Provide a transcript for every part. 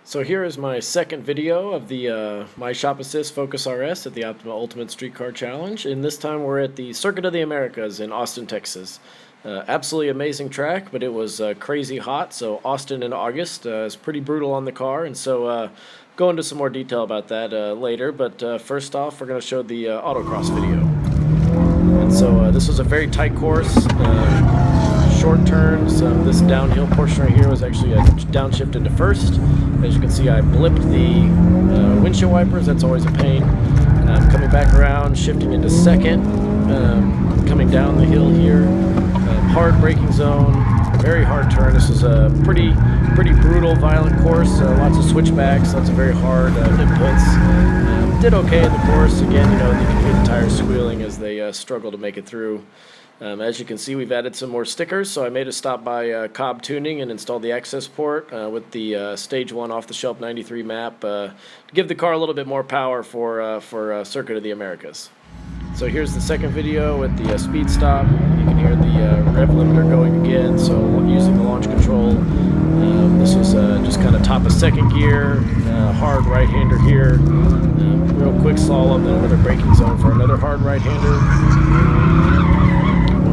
So here is my second video of the My Shop Assist Focus RS at the Optima Ultimate Streetcar Challenge, and this time we're at the Circuit of the Americas in Austin, Texas. Absolutely amazing track, but it was crazy hot, so Austin in August is pretty brutal on the car, and so go into some more detail about that later, but first off we're going to show the autocross video. And so this was a very tight course, short turns. This downhill portion right here was actually a downshift into first. As you can see, I blipped the windshield wipers. That's always a pain. Coming back around, shifting into second, coming down the hill here. Hard braking zone, very hard turn. This was a pretty brutal, violent course. Lots of switchbacks, lots of very hard inputs. Did okay in the course. Again, you can hear the tires squealing as they struggle to make it through. As you can see, we've added some more stickers, so I made a stop by Cobb Tuning and installed the access port with the Stage 1 off-the-shelf 93 map to give the car a little bit more power for Circuit of the Americas. So here's the second video with the speed stop. You can hear the rev limiter going again, so using the launch control. This was just kind of top of second gear, hard right-hander here. Real quick slalom, then another braking zone for another hard right-hander.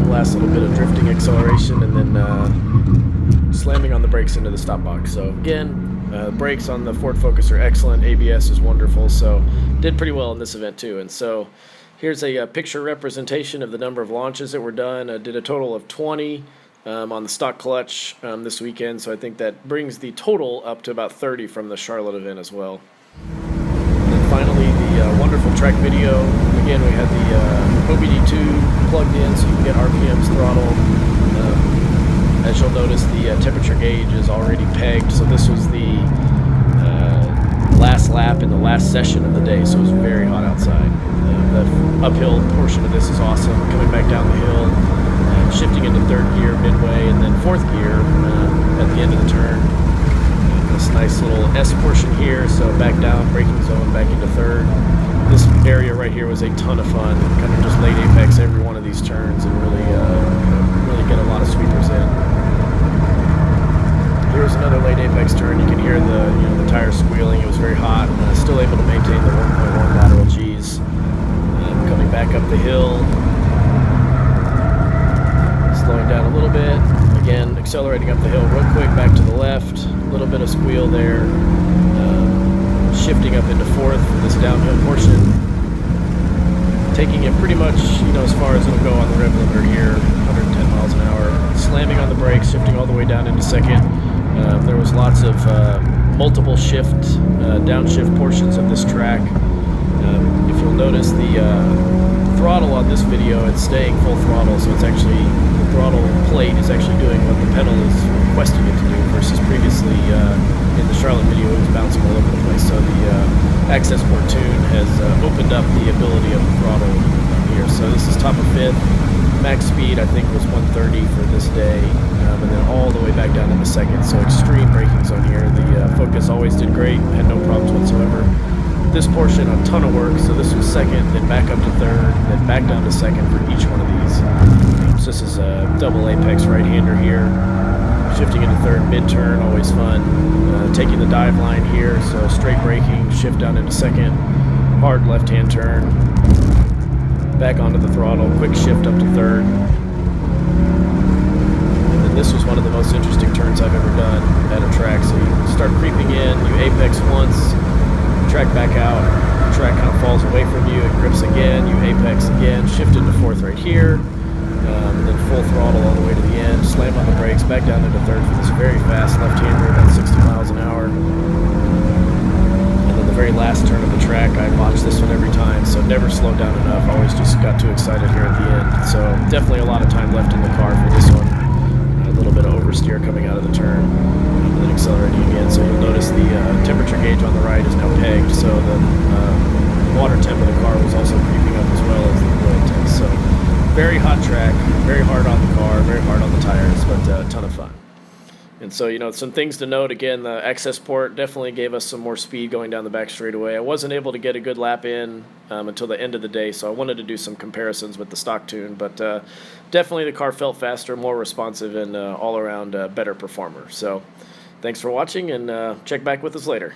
Last little bit of drifting acceleration, and then slamming on the brakes into the stop box. So again, brakes on the Ford Focus are excellent. ABS is wonderful, so did pretty well in this event too. And so here's a picture representation of the number of launches that were done. I did a total of 20 on the stock clutch this weekend, so I think that brings the total up to about 30 from the Charlotte event as well. And then finally, the wonderful track video. Again, we had the OBD2 plugged in so you can get RPMs throttled. As you'll notice, the temperature gauge is already pegged, so this was the last lap in the last session of the day, so it was very hot outside. The uphill portion of this is awesome. Coming back down the hill, shifting into third gear midway, and then fourth gear at the end of the turn. This nice little S portion here, so back down, braking zone, back into third. This area right here was a ton of fun. Kind of just laid apex every one of these turns and really get a lot of sweepers in. Here's another late apex turn. You can hear the tires squealing. It was very hot. Still able to maintain the 1.1 lateral G's. Coming back up the hill, slowing down a little bit. Again, accelerating up the hill real quick, back to the left. A little bit of squeal there. Shifting up into fourth for this downhill portion, taking it pretty much as far as it'll go on the rev limiter here, 110 miles an hour, slamming on the brakes, shifting all the way down into second. There was lots of multiple downshift portions of this track. If you'll notice, the throttle on this video, it's staying full throttle, so it's actually, the throttle plate is actually doing what the pedal is requesting it to do, versus previously in the Charlotte video it was bouncing all over the place. So the access port tune has opened up the ability of the throttle here. So this is top of fifth. Max speed I think was 130 for this day, and then all the way back down into second. So extreme braking zone here. The Focus always did great, had no problems whatsoever. This portion, a ton of work, so this was second, then back up to third, then back down to second for each one of these. So this is a double apex right-hander here, shifting into third mid-turn, always fun. Taking the dive line here, so straight braking, shift down into second, hard left-hand turn, back onto the throttle, quick shift up to third. And then this was one of the most interesting turns I've ever done at a track. So you start creeping in, you apex once, track back out, the track kind of falls away from you, it grips again, you apex again, shift into fourth right here, and then full throttle all the way to the end, slam on the brakes, back down into third for this very fast left-hander, about 60 miles an hour. And then the very last turn of the track, I watched this one every time, so never slowed down enough, always just got too excited here at the end. So definitely a lot of time left in the car for this one. A little bit of oversteer coming out of the turn, and then accelerating again. So you'll notice the temperature gauge on the right is now pegged, so the water temp of the car was also creeping up as well as the oil temp. So very hot track, very hard on the car, very hard on the tires, but a ton of fun. And so, some things to note. Again, the access port definitely gave us some more speed going down the back straightaway. I wasn't able to get a good lap in until the end of the day, so I wanted to do some comparisons with the stock tune. But definitely the car felt faster, more responsive, and all around better performer. So Thanks for watching, and check back with us later.